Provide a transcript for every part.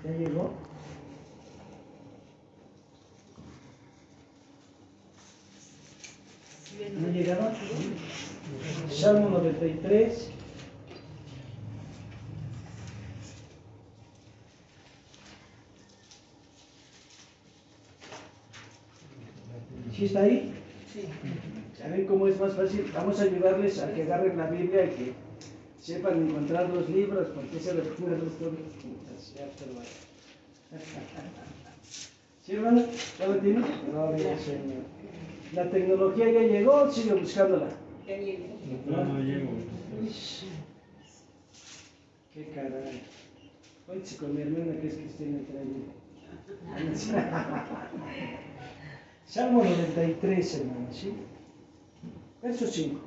¿Ya llegó? ¿No llegaron? Salmo 93. ¿Sí está ahí? Sí. ¿Saben cómo es más fácil? Vamos a ayudarles a que agarren la Biblia y que sepan encontrar los libros, porque se les pone los libros. ¿Sí, hermano? ¿Ya lo tiene? Gloria al Señor. ¿La tecnología ya llegó? Sigue buscándola. Ya llegó. No llego. Qué caray. Cuéntese con mi hermana que es cristiana y trae. Salmo 93, hermano, ¿sí? Verso 5.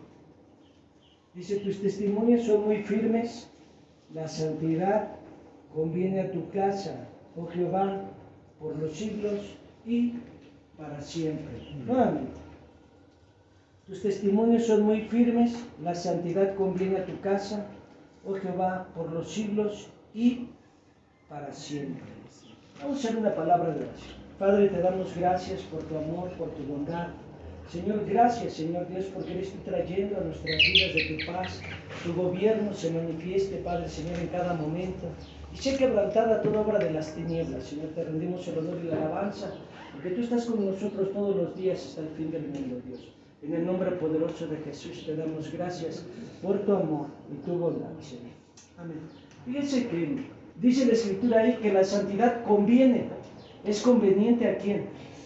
Dice, tus testimonios son muy firmes, la santidad conviene a tu casa, oh Jehová, por los siglos y para siempre. Nuevamente. Tus testimonios son muy firmes, la santidad conviene a tu casa, oh Jehová, por los siglos y para siempre. Vamos a hacer una palabra de oración. Padre, te damos gracias por tu amor, por tu bondad. Señor, gracias, Señor Dios, porque eres tú trayendo a nuestras vidas de tu paz. Tu gobierno se manifieste, Padre, Señor, en cada momento. Y sea quebrantada toda obra de las tinieblas. Señor, te rendimos el honor y la alabanza, porque tú estás con nosotros todos los días hasta el fin del mundo, Dios. En el nombre poderoso de Jesús te damos gracias por tu amor y tu bondad, Señor. Amén. Fíjense que dice la Escritura ahí que la santidad conviene. ¿Es conveniente a quién?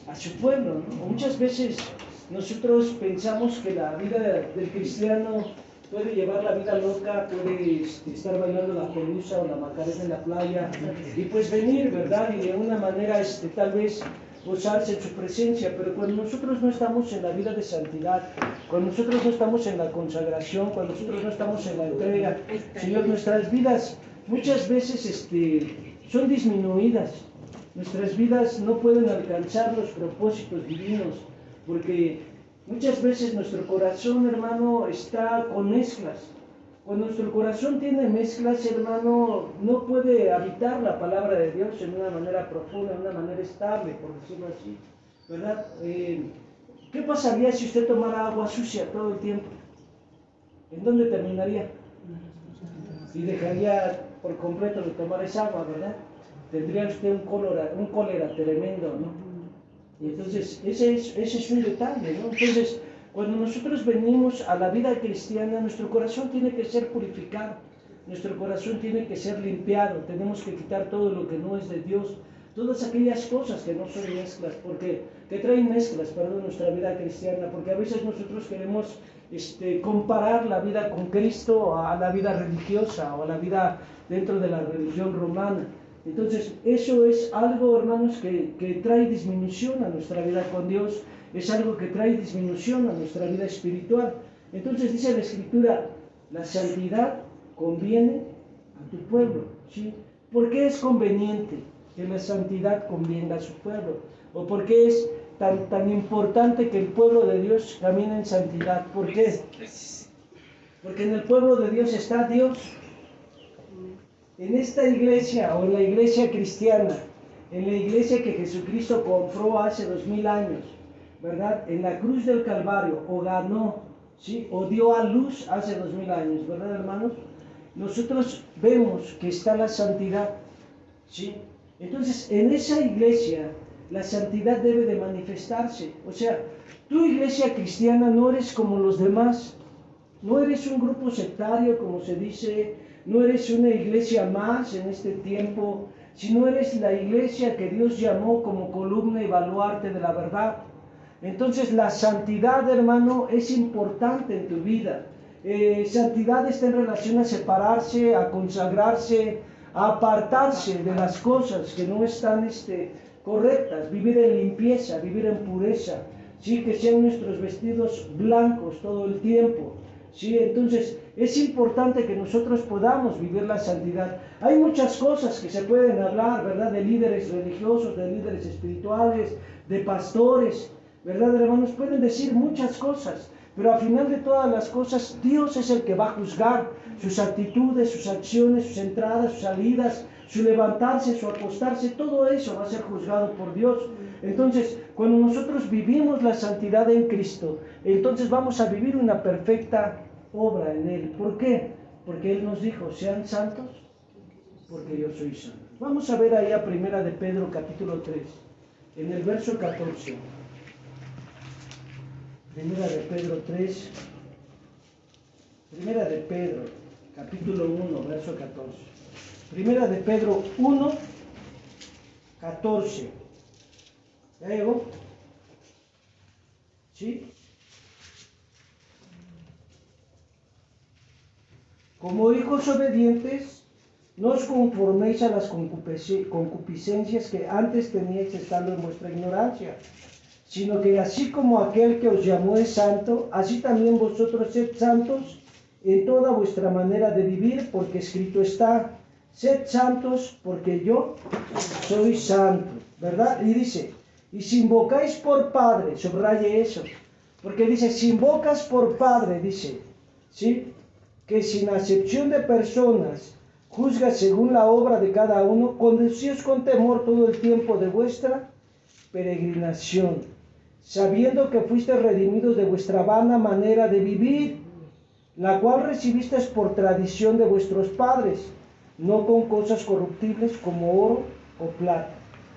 A su pueblo, ¿no? Muchas veces nosotros pensamos que la vida del cristiano puede llevar la vida loca, puede estar bailando la pelusa o la macarena en la playa y pues venir, ¿verdad? Y de una manera tal vez gozarse en su presencia, pero cuando nosotros no estamos en la vida de santidad, cuando nosotros no estamos en la consagración, cuando nosotros no estamos en la entrega, Señor, nuestras vidas muchas veces son disminuidas. Nuestras vidas no pueden alcanzar los propósitos divinos, porque muchas veces nuestro corazón, hermano, está con mezclas. Cuando nuestro corazón tiene mezclas, hermano, no puede habitar la palabra de Dios en una manera profunda, en una manera estable, por decirlo así, ¿verdad? ¿Qué pasaría si usted tomara agua sucia todo el tiempo? ¿En dónde terminaría? Y dejaría por completo de tomar esa agua, ¿verdad? Tendría usted un cólera tremendo, ¿no? Y entonces, ese es un detalle, ¿no? Entonces, cuando nosotros venimos a la vida cristiana, nuestro corazón tiene que ser purificado, nuestro corazón tiene que ser limpiado, tenemos que quitar todo lo que no es de Dios, todas aquellas cosas que no son mezclas, que traen mezclas, perdón, nuestra vida cristiana, porque a veces nosotros queremos comparar la vida con Cristo a la vida religiosa o a la vida dentro de la religión romana. Entonces, eso es algo, hermanos, que trae disminución a nuestra vida con Dios, es algo que trae disminución a nuestra vida espiritual. Entonces, dice la Escritura, la santidad conviene a tu pueblo, ¿sí? ¿Por qué es conveniente que la santidad convenga a su pueblo? ¿O por qué es tan importante que el pueblo de Dios camine en santidad? ¿Por qué? Porque en el pueblo de Dios está Dios. En esta iglesia o en la iglesia cristiana, en la iglesia que Jesucristo compró hace 2000 años, ¿verdad? En la cruz del Calvario, o ganó, ¿sí? O dio a luz hace 2000 años, ¿verdad, hermanos? Nosotros vemos que está la santidad, ¿sí? Entonces, en esa iglesia, la santidad debe de manifestarse. O sea, tu iglesia cristiana no eres como los demás, no eres un grupo sectario, como se dice, no eres una iglesia más en este tiempo, sino eres la iglesia que Dios llamó como columna y baluarte de la verdad. Entonces la santidad, hermano, es importante en tu vida. Santidad está en relación a separarse, a consagrarse, a apartarse de las cosas que no están correctas, vivir en limpieza, vivir en pureza, ¿sí? Que sean nuestros vestidos blancos todo el tiempo. ¿Sí? Entonces es importante que nosotros podamos vivir la santidad. Hay muchas cosas que se pueden hablar, ¿verdad? De líderes religiosos, de líderes espirituales, de pastores, ¿verdad, hermanos? Pueden decir muchas cosas, Pero al final de todas las cosas, Dios es el que va a juzgar sus actitudes, sus acciones, sus entradas, sus salidas, su levantarse, su acostarse, todo eso va a ser juzgado por Dios. Entonces, cuando nosotros vivimos la santidad en Cristo, entonces vamos a vivir una perfecta obra en Él. ¿Por qué? Porque Él nos dijo, sean santos, porque yo soy santo. Vamos a ver ahí a Primera de Pedro, capítulo 3, en el verso 14. Primera de Pedro 3, Primera de Pedro, capítulo 1, verso 14. Primera de Pedro 1, 14. ¿Ya llegó? ¿Sí? Como hijos obedientes, no os conforméis a las concupiscencias que antes teníais estando en vuestra ignorancia, sino que así como aquel que os llamó es santo, así también vosotros sed santos en toda vuestra manera de vivir, porque escrito está, sed santos porque yo soy santo, ¿verdad? Y dice, y si invocáis por Padre, subraye eso, porque dice, si invocas por Padre, dice, ¿sí? Que sin acepción de personas juzga según la obra de cada uno, conducíos con temor todo el tiempo de vuestra peregrinación, sabiendo que fuisteis redimidos de vuestra vana manera de vivir, la cual recibisteis por tradición de vuestros padres, no con cosas corruptibles como oro o plata.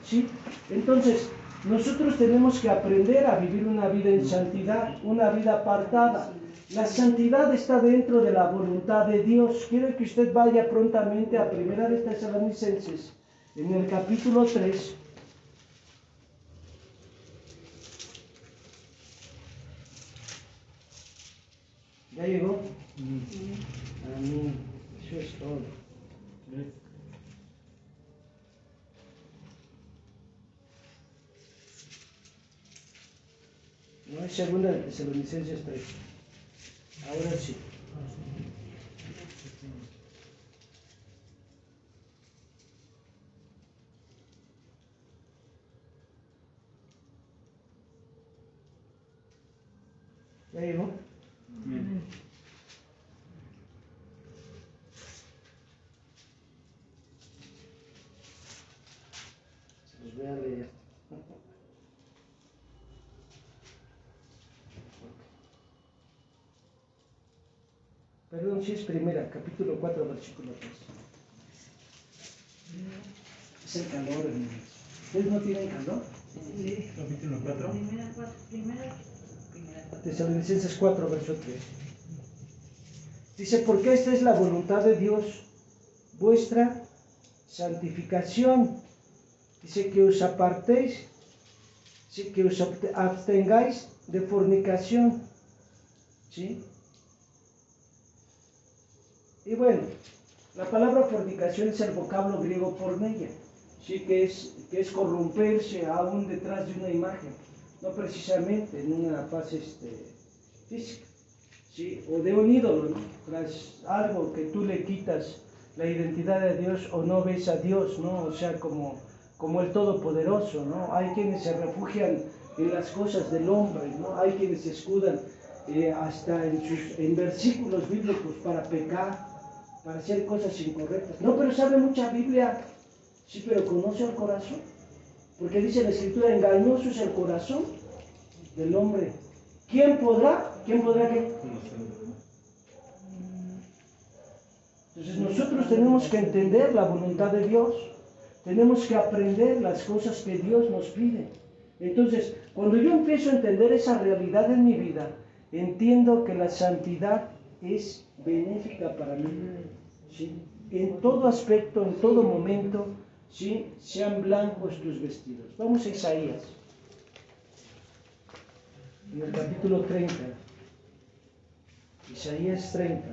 ¿Sí? Entonces, nosotros tenemos que aprender a vivir una vida en santidad, una vida apartada. La santidad está dentro de la voluntad de Dios. Quiero que usted vaya prontamente a Primera de Tesalonicenses, en el capítulo 3. ¿Ya llegó? Amén. Eso es todo. No es Segunda de Tesalonicenses 3. Ahora sí. ¿Ya llegó? Los voy a leer. Perdón, si es Primera, capítulo 4, versículo 3. Es el calor, hermanos. ¿Ustedes no tienen calor? Sí. Capítulo 4. Primera. Tesalonicenses 4, verso 3. Dice, porque esta es la voluntad de Dios, vuestra santificación. Dice que os apartéis, que os abstengáis de fornicación. ¿Sí? Y bueno, la palabra fornicación es el vocablo griego porneia, ¿sí? que es corromperse aún detrás de una imagen, no precisamente en una fase física, ¿sí? O de un ídolo, ¿no? Tras algo que tú le quitas la identidad de Dios o no ves a Dios, ¿no? O sea, como el Todopoderoso, ¿no? Hay quienes se refugian en las cosas del hombre, ¿no? Hay quienes se escudan hasta en versículos bíblicos para pecar, para hacer cosas incorrectas. No, pero sabe mucha Biblia, sí, pero conoce el corazón, porque dice la Escritura, engañoso es el corazón del hombre. ¿Quién podrá qué? Entonces nosotros tenemos que entender la voluntad de Dios, tenemos que aprender las cosas que Dios nos pide. Entonces, cuando yo empiezo a entender esa realidad en mi vida, entiendo que la santidad es benéfica para mí, ¿sí? En todo aspecto, en todo momento, ¿sí? Sean blancos tus vestidos. Vamos a Isaías, en el capítulo 30. Isaías 30.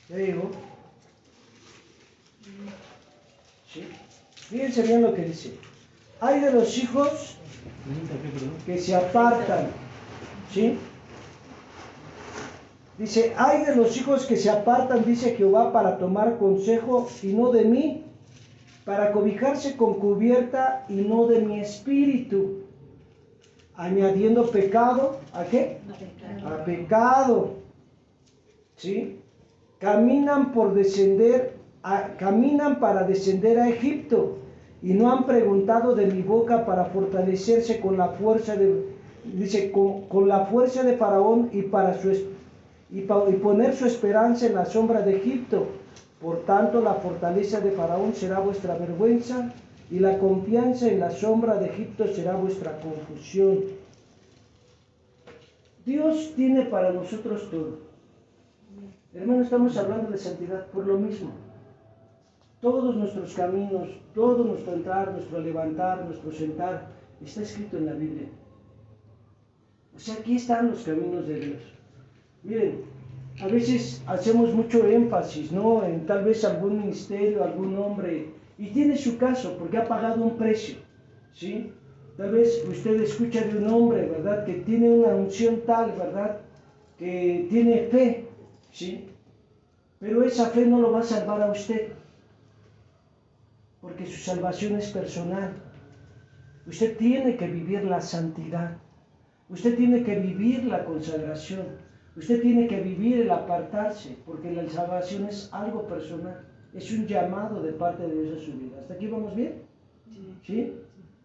¿Ya llegó? ¿Sí? Fíjense bien lo que dice. Hay de los hijos que se apartan, ¿sí? Dice, hay de los hijos que se apartan, dice Jehová, para tomar consejo y no de mí, para cobijarse con cubierta y no de mi espíritu. añadiendo pecado, ¿a qué? A pecado. ¿Sí? Caminan para descender a Egipto y no han preguntado de mi boca para fortalecerse con la fuerza con la fuerza de Faraón y poner su esperanza en la sombra de Egipto. Por tanto, la fortaleza de Faraón será vuestra vergüenza y la confianza en la sombra de Egipto será vuestra confusión. Dios tiene para nosotros todo. Hermano, estamos hablando de santidad por lo mismo. Todos nuestros caminos, todo nuestro entrar, nuestro levantar, nuestro sentar, está escrito en la Biblia. O sea, aquí están los caminos de Dios. Miren, a veces hacemos mucho énfasis, ¿no?, en tal vez algún ministerio, algún hombre, y tiene su caso porque ha pagado un precio, ¿sí? Tal vez usted escucha de un hombre, ¿verdad?, que tiene una unción tal, ¿verdad?, que tiene fe, ¿sí? Pero esa fe no lo va a salvar a usted, porque su salvación es personal. Usted tiene que vivir la santidad, usted tiene que vivir la consagración, usted tiene que vivir el apartarse, porque la salvación es algo personal, es un llamado de parte de Dios a su vida. ¿Hasta aquí vamos bien? ¿Sí?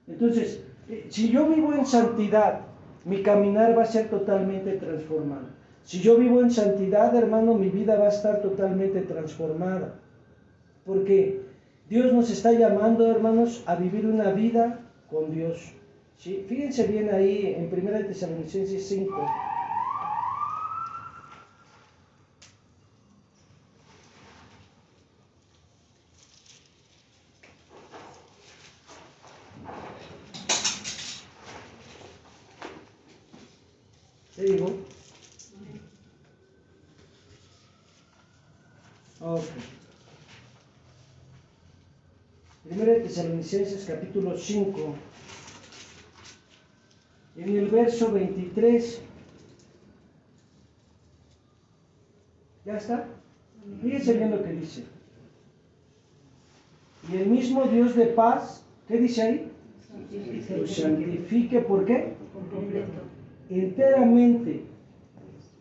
Entonces, si yo vivo en santidad, mi caminar va a ser totalmente transformado. Si yo vivo en santidad, hermano, mi vida va a estar totalmente transformada. Porque Dios nos está llamando, hermanos, a vivir una vida con Dios. ¿Sí? Fíjense bien ahí en 1 Tesalonicenses 5. ¿Te digo? Ok. 1 Tesalonicenses capítulo 5, en el verso 23. ¿Ya está? Fíjense bien lo que dice. Y el mismo Dios de paz, ¿qué dice ahí? Os santifique, ¿por qué? Enteramente.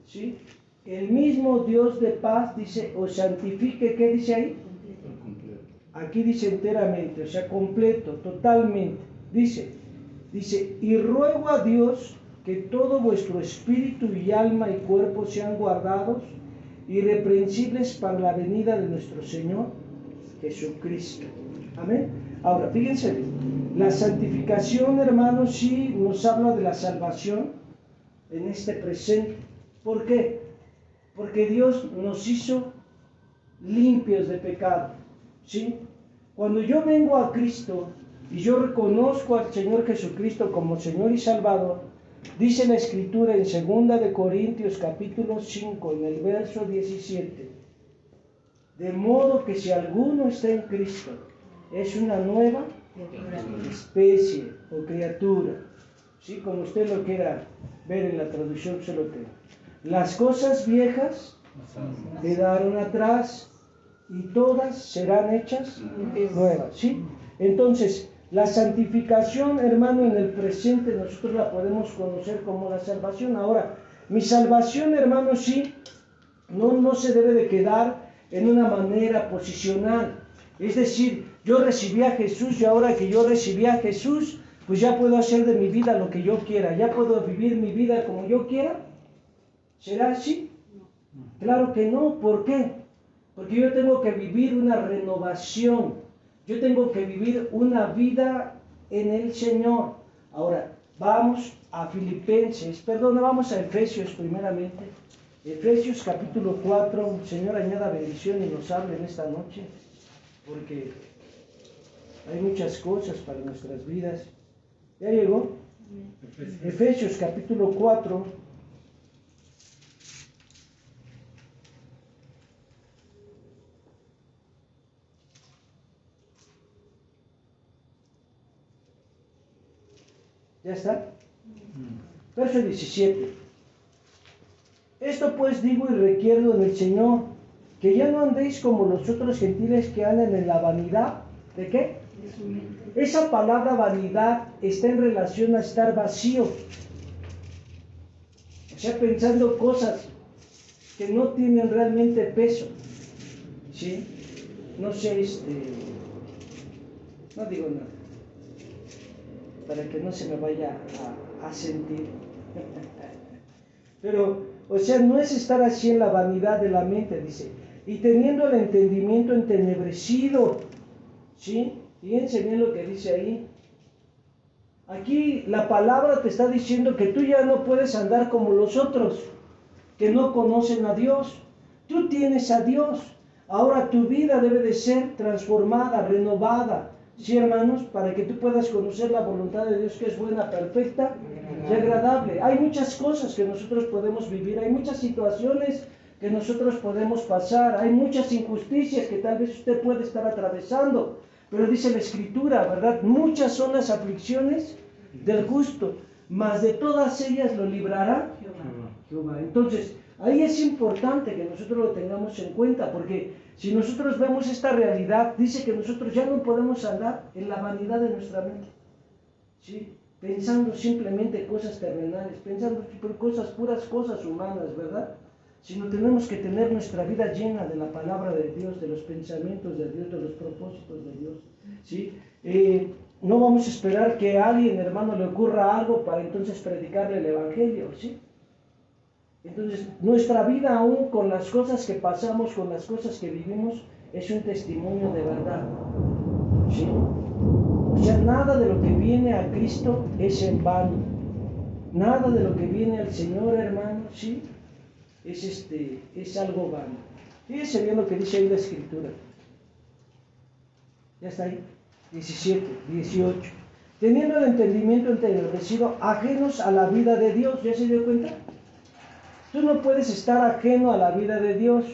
¿Sí? El mismo Dios de paz dice, os santifique, ¿qué dice ahí? Aquí dice enteramente, o sea, completo, totalmente. Dice, y ruego a Dios que todo vuestro espíritu y alma y cuerpo sean guardados irreprensibles para la venida de nuestro Señor Jesucristo. Amén. Ahora, fíjense, la santificación, hermanos, sí nos habla de la salvación en este presente. ¿Por qué? Porque Dios nos hizo limpios de pecado, ¿sí? Cuando yo vengo a Cristo y yo reconozco al Señor Jesucristo como Señor y Salvador, dice la Escritura en 2 de Corintios capítulo 5, en el verso 17, de modo que si alguno está en Cristo, es una nueva especie o criatura, ¿sí? Como usted lo quiera ver en la traducción, se lo creo. Las cosas viejas quedaron atrás y todas serán hechas nuevas, ¿sí? Entonces, la santificación, hermano, en el presente nosotros la podemos conocer como la salvación. Ahora, mi salvación, hermano, sí, no se debe de quedar en una manera posicional. Es decir, yo recibí a Jesús y ahora que yo recibí a Jesús, pues ya puedo hacer de mi vida lo que yo quiera, ya puedo vivir mi vida como yo quiera. ¿Será así? Claro que no. ¿Por qué? Porque yo tengo que vivir una renovación. Yo tengo que vivir una vida en el Señor. Ahora, vamos a vamos a Efesios primeramente. Efesios capítulo 4. Señor, añada bendición y nos hable en esta noche, porque hay muchas cosas para nuestras vidas. ¿Ya llegó? Efesios capítulo 4. ¿Ya está? Verso 17. Esto pues digo y requiero en el Señor, que ya no andéis como los otros gentiles que andan en la vanidad, ¿de qué? Esa palabra vanidad está en relación a estar vacío. O sea, pensando cosas que no tienen realmente peso. ¿Sí? No sé, no digo nada, para que no se me vaya a sentir. Pero, o sea, no es estar así en la vanidad de la mente, dice, y teniendo el entendimiento entenebrecido, ¿sí? Fíjense bien lo que dice ahí. Aquí la palabra te está diciendo que tú ya no puedes andar como los otros, que no conocen a Dios. Tú tienes a Dios. Ahora tu vida debe de ser transformada, renovada, ¿sí, hermanos? Para que tú puedas conocer la voluntad de Dios, que es buena, perfecta y agradable. Hay muchas cosas que nosotros podemos vivir, hay muchas situaciones que nosotros podemos pasar, hay muchas injusticias que tal vez usted puede estar atravesando, pero dice la Escritura, ¿verdad? Muchas son las aflicciones del justo, mas de todas ellas lo librará Jehová. Entonces, ahí es importante que nosotros lo tengamos en cuenta, porque si nosotros vemos esta realidad, dice que nosotros ya no podemos andar en la vanidad de nuestra mente, ¿sí? Pensando simplemente cosas terrenales, pensando cosas, puras cosas humanas, ¿verdad? Sino tenemos que tener nuestra vida llena de la palabra de Dios, de los pensamientos de Dios, de los propósitos de Dios, ¿sí? No vamos a esperar que a alguien, hermano, le ocurra algo para entonces predicarle el Evangelio, ¿sí? Entonces, nuestra vida aún con las cosas que pasamos, con las cosas que vivimos, es un testimonio de verdad, ¿sí? O sea, nada de lo que viene a Cristo es en vano. Nada de lo que viene al Señor, hermano, ¿sí? Es algo vano. Fíjense bien lo que dice ahí la Escritura. Ya está ahí. 17, 18. Teniendo el entendimiento entenebrecido, ajenos a la vida de Dios. ¿Ya se dio cuenta? Tú no puedes estar ajeno a la vida de Dios.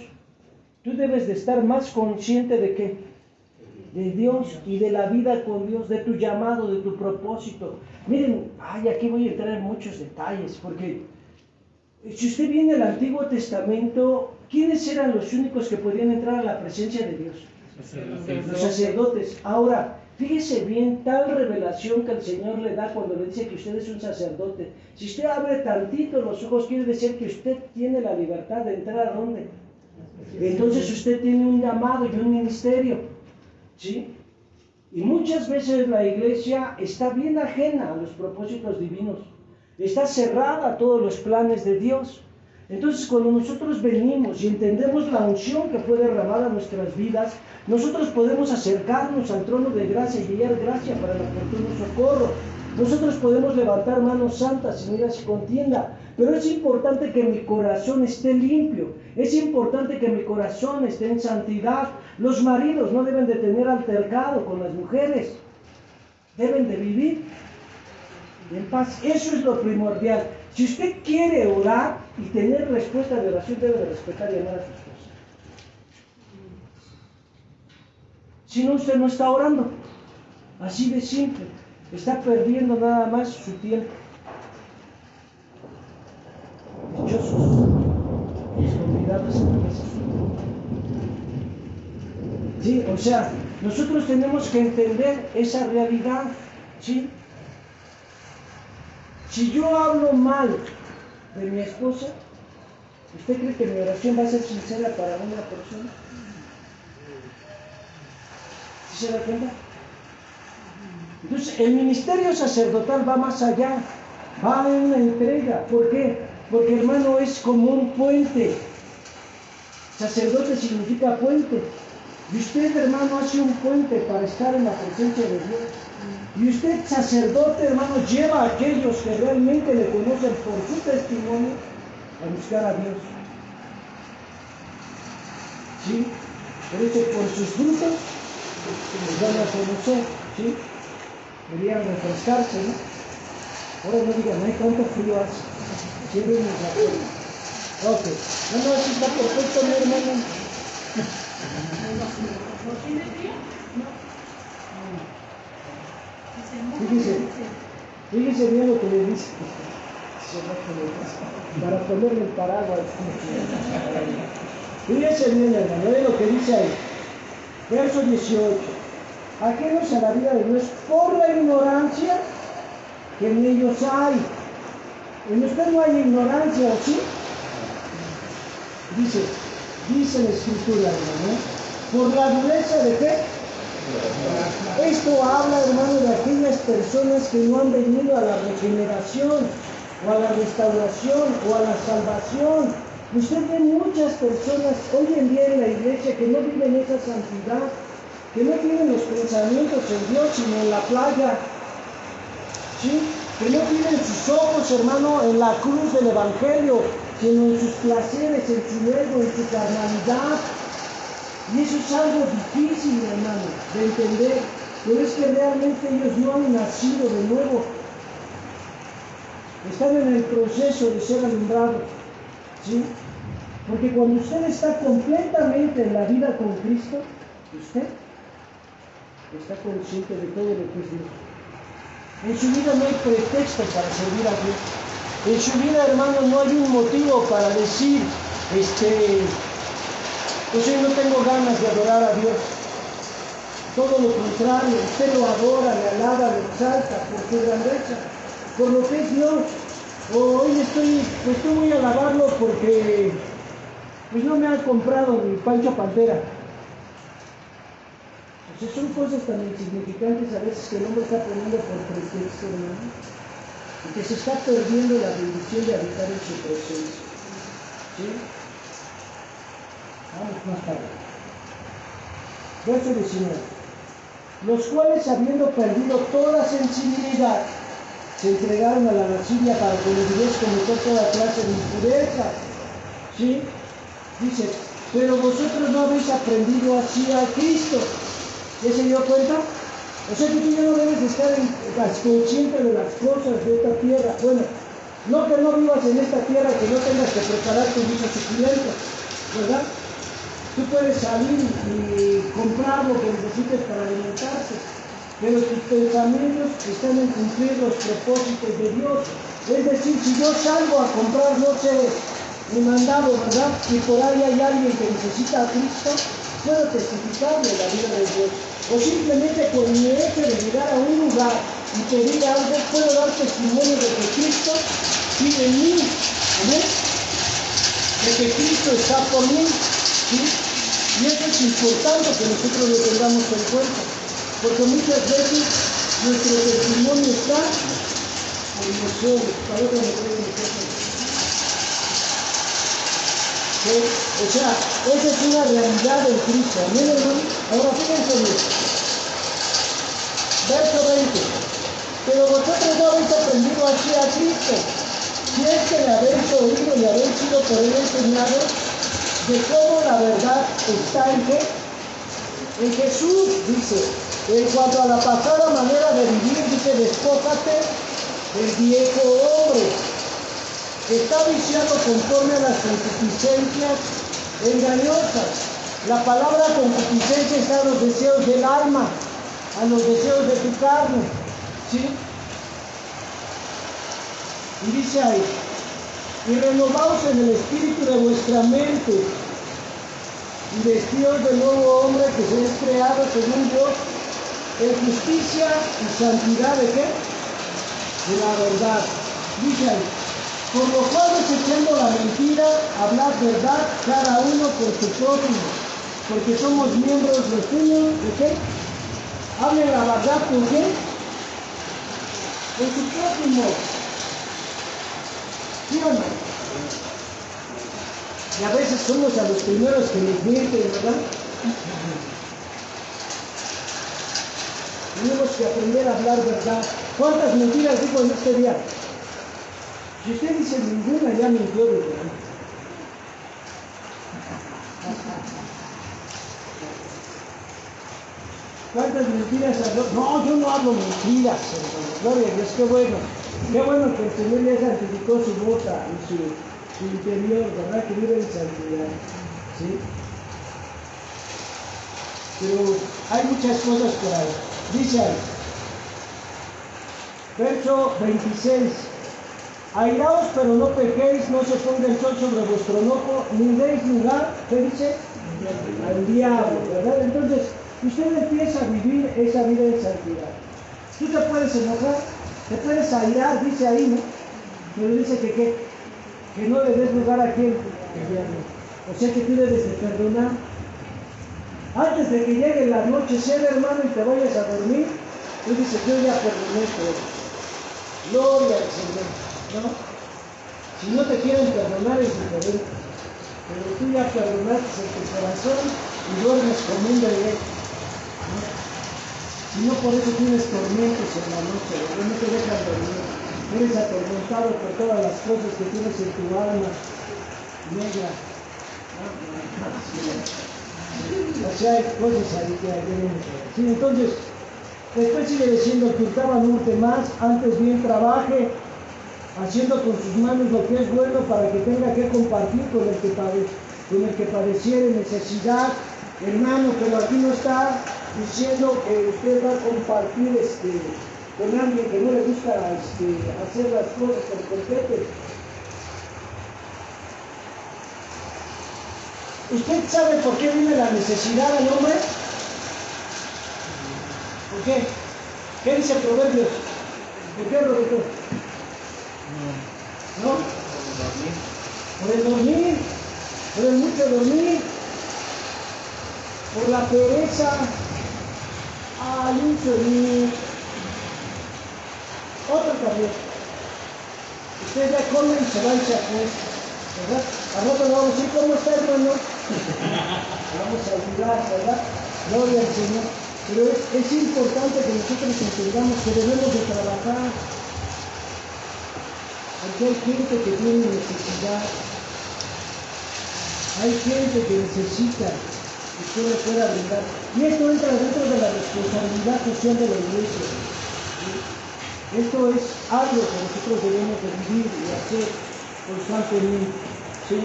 Tú debes de estar más consciente de qué, de Dios y de la vida con Dios, de tu llamado, de tu propósito. Miren, aquí voy a entrar en muchos detalles, porque si usted viene al Antiguo Testamento, ¿quiénes eran los únicos que podían entrar a la presencia de Dios? Los sacerdotes. Ahora, fíjese bien, tal revelación que el Señor le da cuando le dice que usted es un sacerdote. Si usted abre tantito los ojos, quiere decir que usted tiene la libertad de entrar a dónde. Entonces usted tiene un llamado y un ministerio, ¿sí? Y muchas veces la iglesia está bien ajena a los propósitos divinos, está cerrada a todos los planes de Dios. Entonces, cuando nosotros venimos y entendemos la unción que fue derramada en nuestras vidas, nosotros podemos acercarnos al trono de gracia y hallar gracia para el oportuno socorro. Nosotros podemos levantar manos santas sin ir a contienda, pero es importante que mi corazón esté limpio, es importante que mi corazón esté en santidad. Los maridos no deben de tener altercado con las mujeres, deben de vivir en paz. Eso es lo primordial. Si usted quiere orar y tener respuesta de oración, debe de respetar y amar a su esposa. Si no, usted no está orando. Así de simple. Está perdiendo nada más su tiempo. Dichosos los convidados a la mesa. Sí, o sea, nosotros tenemos que entender esa realidad, ¿sí? Si yo hablo mal de mi esposa, ¿usted cree que mi oración va a ser sincera para una persona? ¿Sí se da cuenta? Entonces, el ministerio sacerdotal va más allá, va en una entrega. ¿Por qué? Porque, hermano, es como un puente. Sacerdote significa puente. Y usted, hermano, hace un puente para estar en la presencia de Dios. Y usted, sacerdote, hermano, lleva a aquellos que realmente le conocen por su testimonio a buscar a Dios. ¿Sí? Por eso, por sus frutos, los van a conocer. ¿Sí? Deberían refrescarse, ¿no? Ahora no digan, ay, cuánto frío hace. Siempre nos acuerdo. Ok. No, así está perfecto, mi hermano. ¿Tiene frío? No. Fíjese bien lo que le dice. Para ponerle el paraguas. Fíjese bien, hermano, ve lo que dice ahí. Verso 18. ajenos a la vida de Dios por la ignorancia que en ellos hay. En usted no hay ignorancia, ¿o sí? Dice la Escritura, hermano, por la dureza de qué. Esto habla, hermano, de aquellas personas que no han venido a la regeneración, o a la restauración, o a la salvación. Usted ve muchas personas hoy en día en la iglesia que no viven esa santidad, que no tienen los pensamientos en Dios, sino en la playa, ¿sí? Que no tienen sus ojos, hermano, en la cruz del Evangelio, sino en sus placeres, en su ego, en su carnalidad. Y eso es algo difícil, hermano, de entender, pero es que realmente ellos no han nacido de nuevo. Están en el proceso de ser alumbrados, ¿sí? Porque cuando usted está completamente en la vida con Cristo, usted está consciente de todo lo que es Dios. En su vida no hay pretexto para servir a Dios. En su vida, hermano, no hay un motivo para decir, pues hoy no tengo ganas de adorar a Dios. Todo lo contrario, usted lo adora, le alaba, le exalta por su grandeza, por lo que es Dios. O hoy estoy voy a alabarlo porque pues no me han comprado mi Pancho Pantera. Entonces son cosas tan insignificantes a veces que el hombre está poniendo por pretexto, hermano, y que se está perdiendo la bendición de habitar en su presencia. ¿Sí? Vamos más tarde. Verso 19. Los cuales, habiendo perdido toda sensibilidad, se entregaron a la lascivia para con avidez cometer toda clase de impureza. ¿Sí? Dice, pero vosotros no habéis aprendido así a Cristo. ¿Ya se dio cuenta? O sea que tú ya no debes estar consciente de las cosas de esta tierra. Bueno, no que no vivas en esta tierra, que no tengas que preparar tu vida suculenta, ¿verdad? Tú puedes salir y comprar lo que necesites para alimentarse, pero tus pensamientos están en cumplir los propósitos de Dios. Es decir, si yo salgo a comprar, no sé, mi mandado, ¿verdad? Y por ahí hay alguien que necesita a Cristo, puedo testificarle la vida de Dios. O simplemente por mi hecho de llegar a un lugar y pedir algo, puedo dar testimonio de que Cristo vive en mí. ¿Amén? De que Cristo está por mí. ¿Sí? Y eso es importante que nosotros lo tengamos en cuenta, porque muchas veces nuestro testimonio está en nosotros. ¿Sí? O sea, esa es una realidad en Cristo. Amén, hermano. Ahora fíjense bien. Verso 20. Pero vosotros no habéis aprendido así a Cristo, si es que le habéis oído y habéis sido por él enseñados de cómo la verdad está en qué. En Jesús, dice. En cuanto a la pasada manera de vivir, dice, despójate del viejo hombre, que está viciado conforme a las concupiscencias engañosas. La palabra concupiscencia está a los deseos del alma, a los deseos de tu carne. ¿Sí? Y dice ahí, y renovaos en el espíritu de vuestra mente, y vestidos del nuevo hombre que se es creado según Dios, en justicia y santidad de qué? De la verdad. Dice ahí, por lo cual desechando la mentira, hablad verdad cada uno por su prójimo, porque somos miembros los unos de qué. Hablen la verdad con quién. Con su prójimo. ¿Sí o no? Y a veces somos a los primeros que les mienten, ¿verdad? Tenemos que aprender a hablar verdad. ¿Cuántas mentiras digo en este día? Si usted dice ninguna, ya mintió de verdad. ¿Cuántas mentiras habló? No, yo no hablo mentiras, hermano. Gloria a Dios, qué bueno. Qué bueno que el Señor ya santificó su boca y su interior, ¿verdad? Que vive en santidad. ¿Sí? Pero hay muchas cosas por ahí. Dice ahí, verso 26. Airaos, pero no pequéis, no se ponga el sol sobre vuestro enojo, ni deis lugar, ¿qué dice? Al diablo, ¿verdad? Entonces, usted empieza a vivir esa vida de santidad. Tú te puedes enojar, te puedes airar, dice ahí, ¿no? Pero dice que no le des lugar a quien. O sea que tú debes de perdonar. Antes de que llegue el anochecer, hermano, y te vayas a dormir, tú dices, yo ya perdoné todo. Gloria al Señor, ¿no? Si no te quieren perdonar es diferente, pero tú ya perdonaste en tu corazón y duermes como un bebé, ¿no? Si no, por eso tienes tormentos en la noche, ¿verdad? No te dejan dormir. Eres atormentado por todas las cosas que tienes en tu alma negra. O sea, hay cosas ahí que hay que ¿sí? Entonces, después sigue diciendo que hurtaba no hurte más, antes bien trabaje, haciendo con sus manos lo que es bueno para que tenga que compartir con el que padeciere necesidad. Hermano, pero aquí no está diciendo que usted va a compartir con alguien que no le gusta hacer las cosas por completo. ¿Usted sabe por qué viene la necesidad al hombre? ¿Por qué? ¿Qué dice Proverbios? ¿Por qué, Roberto? ¿No? Por el dormir, por el mucho dormir, por la pereza, al infeliz. Otro también. Usted ya come y se va y se acuesta, ¿verdad? Al rato le vamos a decir, ¿cómo está, hermano? Vamos a ayudar, ¿verdad? Gloria al Señor. Pero es importante que nosotros entendamos que debemos de trabajar. Porque hay gente que tiene necesidad. Hay gente que necesita que usted le pueda brindar. Y esto entra dentro de la responsabilidad social de la iglesia. ¿Sí? Esto es algo que nosotros debemos de vivir y hacer constantemente. ¿Sí?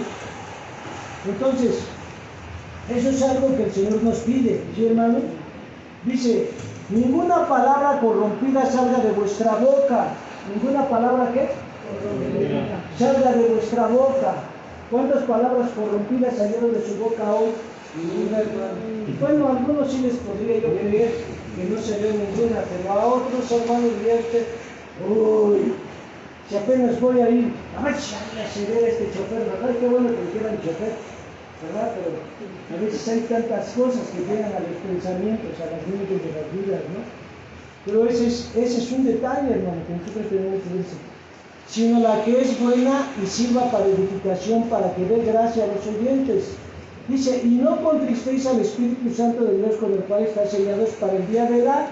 Entonces, eso es algo que el Señor nos pide, ¿sí, hermano? Dice, ninguna palabra corrompida salga de vuestra boca. ¿Ninguna palabra qué? Corrompida. Salga de vuestra boca. ¿Cuántas palabras corrompidas salieron de su boca hoy? Ninguna, hermano. Bueno, a algunos sí les podría yo creer que no salió ninguna, pero a otros hermanos dice, uy, si apenas voy a ir, ay, ya se ve este chofer, ¿verdad? Qué bueno que le quieran chofer, ¿verdad? Pero a veces hay tantas cosas que llegan a los pensamientos, a las mentes de las vidas, ¿no? Pero ese es un detalle, hermano, que nosotros tenemos que decir. Sino la que es buena y sirva para edificación, para que dé gracia a los oyentes. Dice, y no contristéis al Espíritu Santo de Dios con el cual estáis sellados para el día de la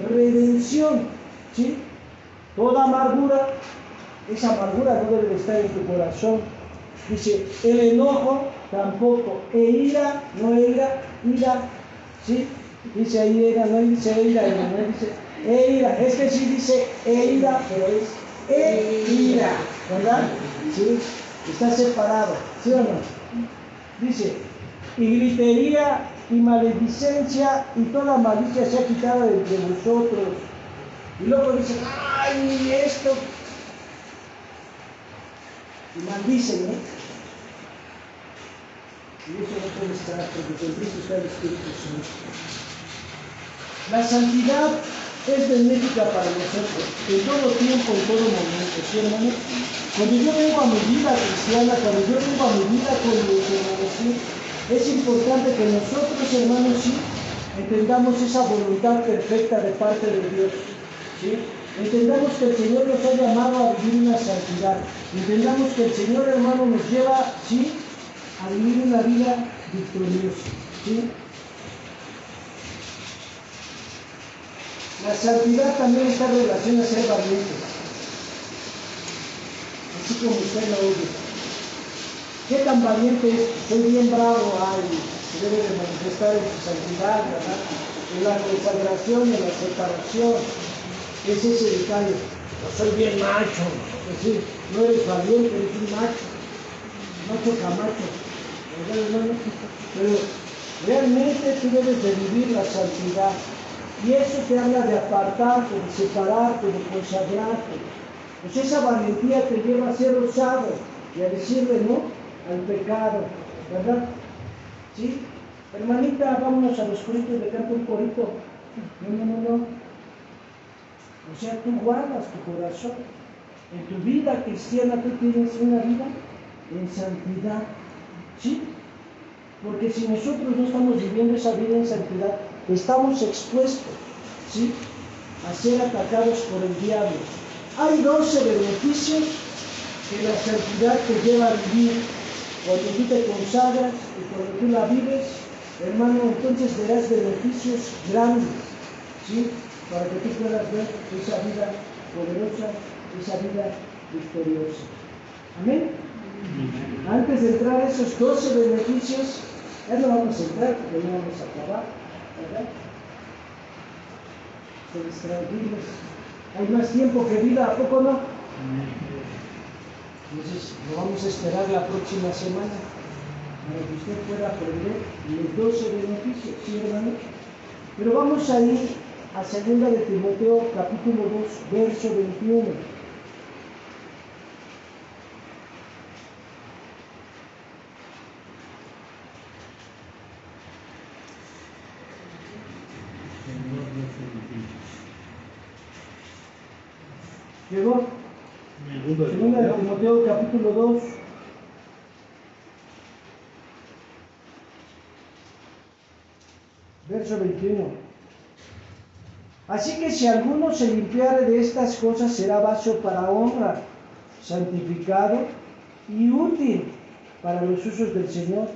redención. ¿Sí? Toda amargura, esa amargura no debe estar en tu corazón. Dice, el enojo tampoco, ira, no ira, ¿sí? Dice ahí ira, no dice ira, no dice ira, este sí dice ira, pero es ira, ¿verdad? ¿Sí? Está separado, ¿sí o no? Dice, y gritería y maledicencia y toda malicia sea quitada de entre vosotros. Y luego dicen, ay, esto. Y maldicen, ¿no? Y eso no puede estar, porque con Cristo está el Espíritu Santo. La santidad es benéfica para nosotros, en todo tiempo, en todo momento, ¿sí, hermano? Cuando yo vengo a mi vida cristiana, cuando yo vengo a mi vida con los hermanos, ¿sí? Es importante que nosotros, hermanos, sí, entendamos esa voluntad perfecta de parte de Dios, ¿sí? Entendamos que el Señor nos ha llamado a vivir una santidad. Entendamos que el Señor, hermano, nos lleva, ¿sí?, a vivir una vida victoriosa, ¿sí? La santidad también está en relación a ser valiente, así como usted lo oye. ¿Qué tan valiente es? Soy bien bravo, ay, se debe de manifestar en su santidad, ¿verdad? En la consagración, en la separación. Es ese detalle. No soy bien macho, es decir, no eres valiente, eres un macho camacho, ¿verdad, hermano? Pero realmente tú debes de vivir la santidad. Y eso te habla de apartarte, de separarte, de consagrarte. Pues esa valentía te lleva a ser osado y a decirle no al pecado, ¿verdad? ¿Sí? Hermanita, vámonos a los coritos, le canto un corito. No. O sea, tú guardas tu corazón. En tu vida cristiana tú tienes una vida en santidad. ¿Sí? Porque si nosotros no estamos viviendo esa vida en santidad, estamos expuestos, ¿sí?, a ser atacados por el diablo. Hay 12 beneficios que la santidad te lleva a vivir. Cuando tú te consagras y cuando tú la vives, hermano, entonces verás beneficios grandes, ¿sí?, para que tú puedas ver esa vida poderosa, esa vida victoriosa. Amén. Antes de entrar a esos 12 beneficios, ya no vamos a entrar porque no vamos a acabar, ¿verdad? Ustedes tranquilos. Hay más tiempo que vida, ¿a poco no? Entonces, lo vamos a esperar la próxima semana para que usted pueda aprender los 12 beneficios, ¿sí, hermano? Pero vamos a ir a 2 de Timoteo, capítulo 2, verso 21. ¿Llegó? 2 de Timoteo, capítulo 2. Verso 21. Así que si alguno se limpiare de estas cosas, será vaso para honra, santificado y útil para los usos del Señor.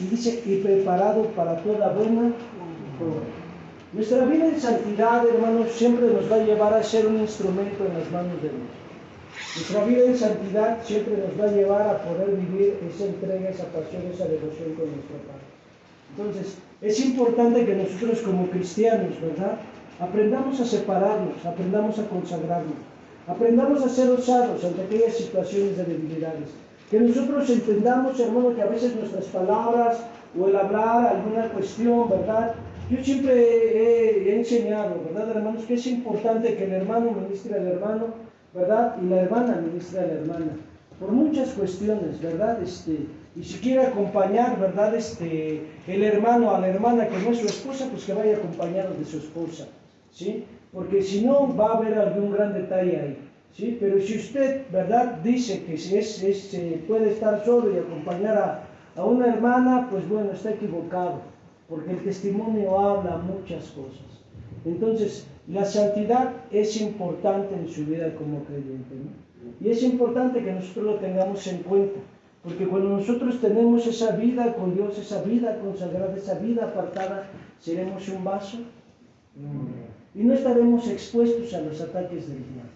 Y dice, y preparado para toda buena obra. Nuestra vida en santidad, hermanos, siempre nos va a llevar a ser un instrumento en las manos de Dios. Nuestra vida en santidad siempre nos va a llevar a poder vivir esa entrega, esa pasión, esa devoción con nuestro Padre. Entonces, es importante que nosotros como cristianos, ¿verdad?, aprendamos a separarnos, aprendamos a consagrarnos, aprendamos a ser osados ante aquellas situaciones de debilidades. Que nosotros entendamos, hermano, que a veces nuestras palabras o el hablar alguna cuestión, ¿verdad? Yo siempre he enseñado, ¿verdad, hermanos?, que es importante que el hermano ministre al hermano, ¿verdad?, y la hermana ministre a la hermana, por muchas cuestiones, ¿verdad? Y si quiere acompañar, ¿verdad?, el hermano a la hermana que no es su esposa, pues que vaya acompañado de su esposa, ¿sí? Porque si no, va a haber algún gran detalle ahí, ¿sí? Pero si usted, ¿verdad?, dice que puede estar solo y acompañar a una hermana, pues bueno, está equivocado, porque el testimonio habla muchas cosas. Entonces, la santidad es importante en su vida como creyente, ¿no? Y es importante que nosotros lo tengamos en cuenta, porque cuando nosotros tenemos esa vida con Dios, esa vida consagrada, esa vida apartada, seremos un vaso y no estaremos expuestos a los ataques del diablo.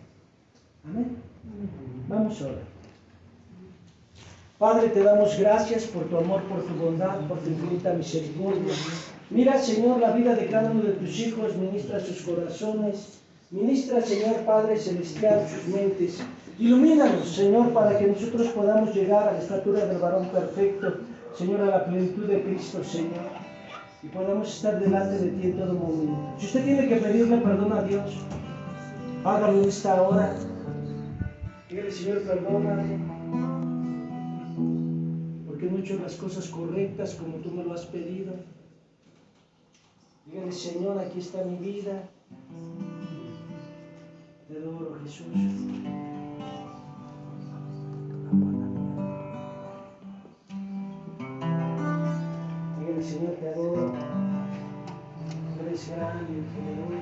Amén. Vamos a orar. Padre, te damos gracias por tu amor, por tu bondad, por tu infinita misericordia. Mira, Señor, la vida de cada uno de tus hijos, ministra sus corazones, ministra, Señor Padre Celestial, sus mentes. Ilumínanos, Señor, para que nosotros podamos llegar a la estatura del varón perfecto, Señor, a la plenitud de Cristo, Señor, y podamos estar delante de ti en todo momento. Si usted tiene que pedirle perdón a Dios, hágalo en esta hora. Dígale, Señor, perdóname, porque no he hecho las cosas correctas como tú me lo has pedido. Dígale, Señor, aquí está mi vida. Te adoro, Jesús. Dígale, Señor, te adoro. Eres grande y generoso.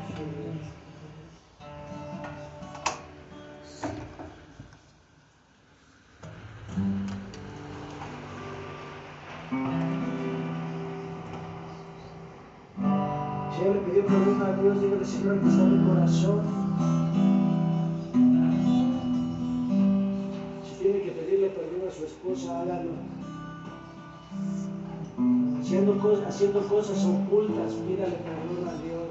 Señor, le pidió perdón a Dios. Dígale, Señor, aquí está mi corazón. Si tiene que pedirle perdón a su esposa, hágalo. Haciendo cosas ocultas, pídale perdón a Dios.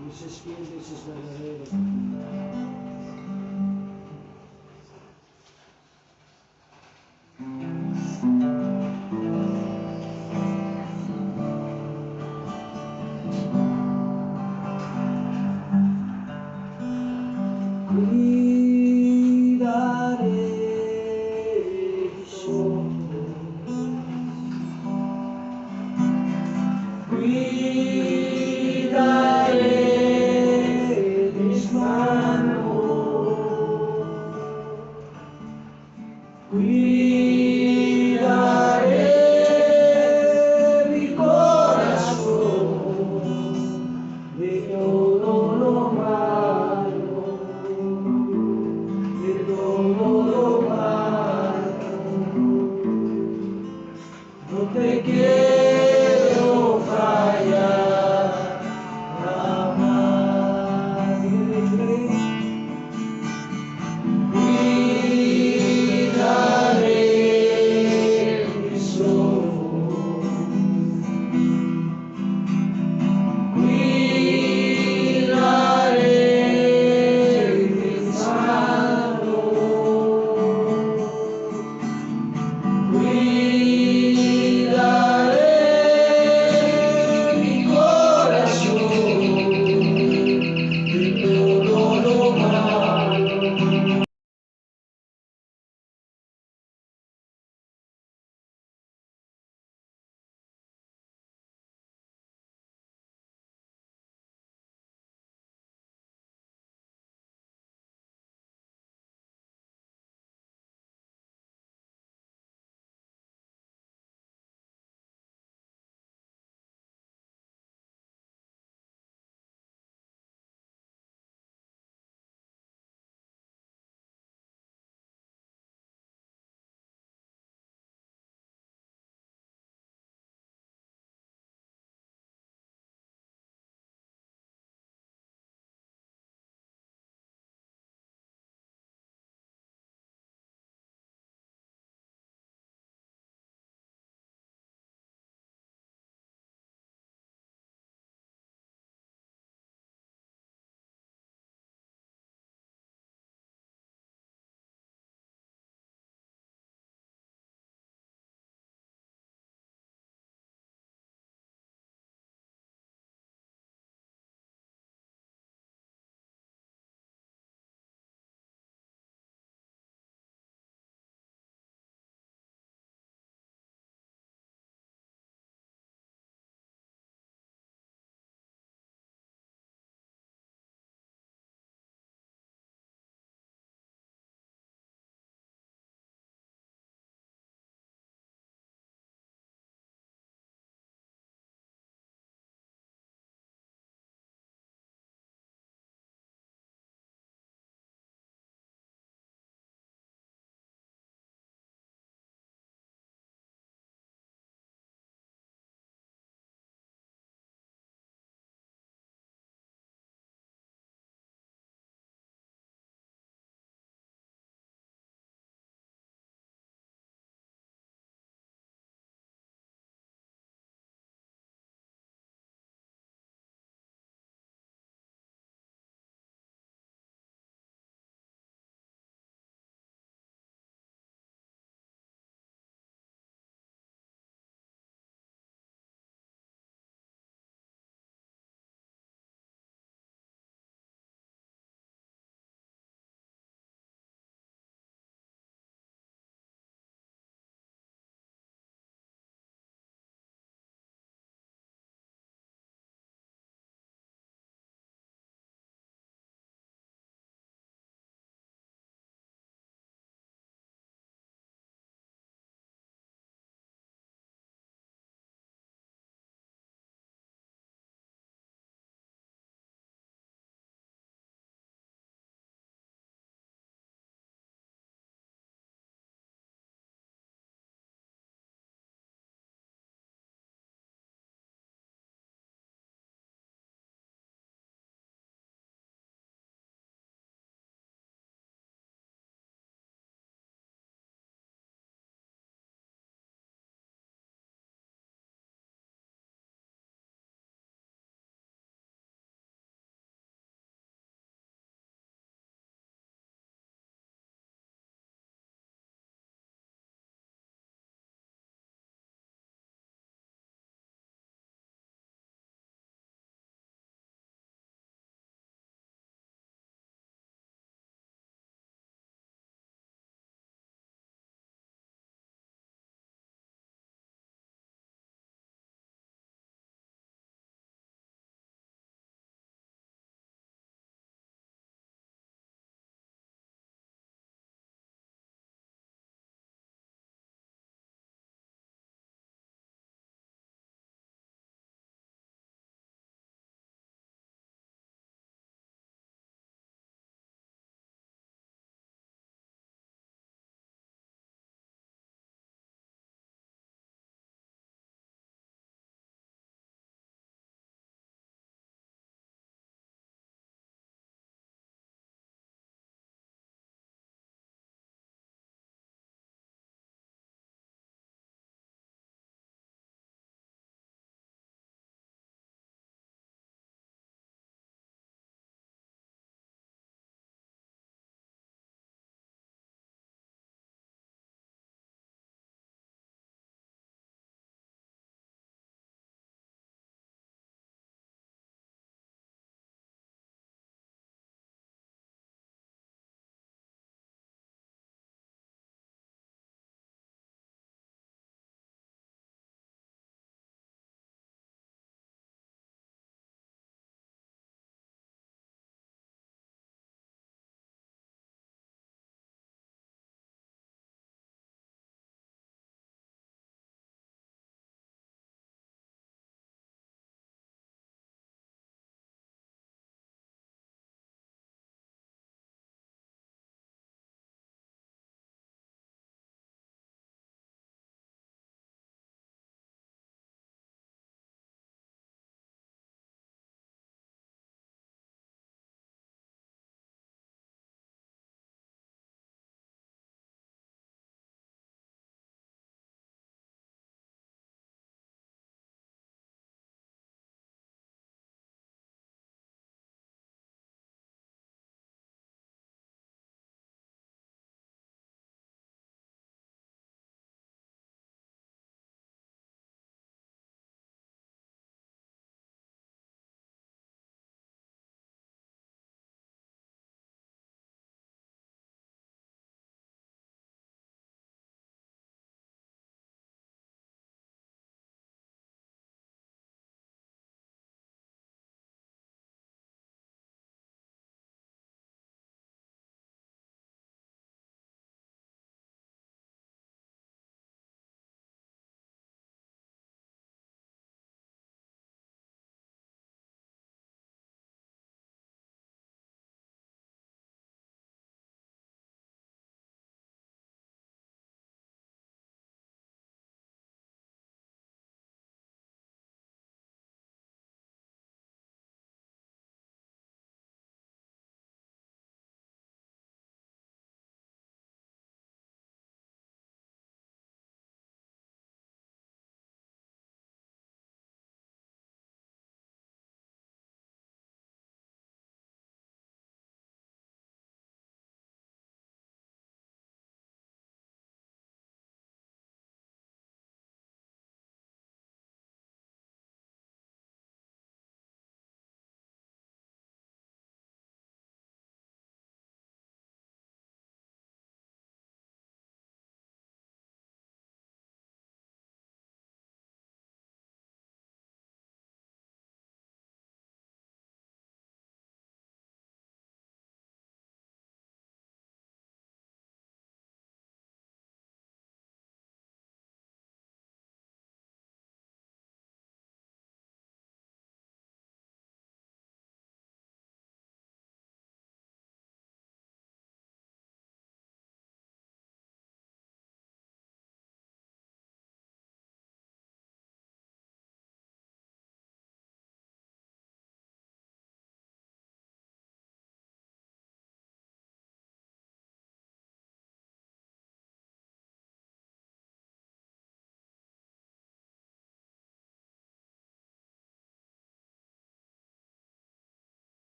Dios es fiel, Dios es verdadero.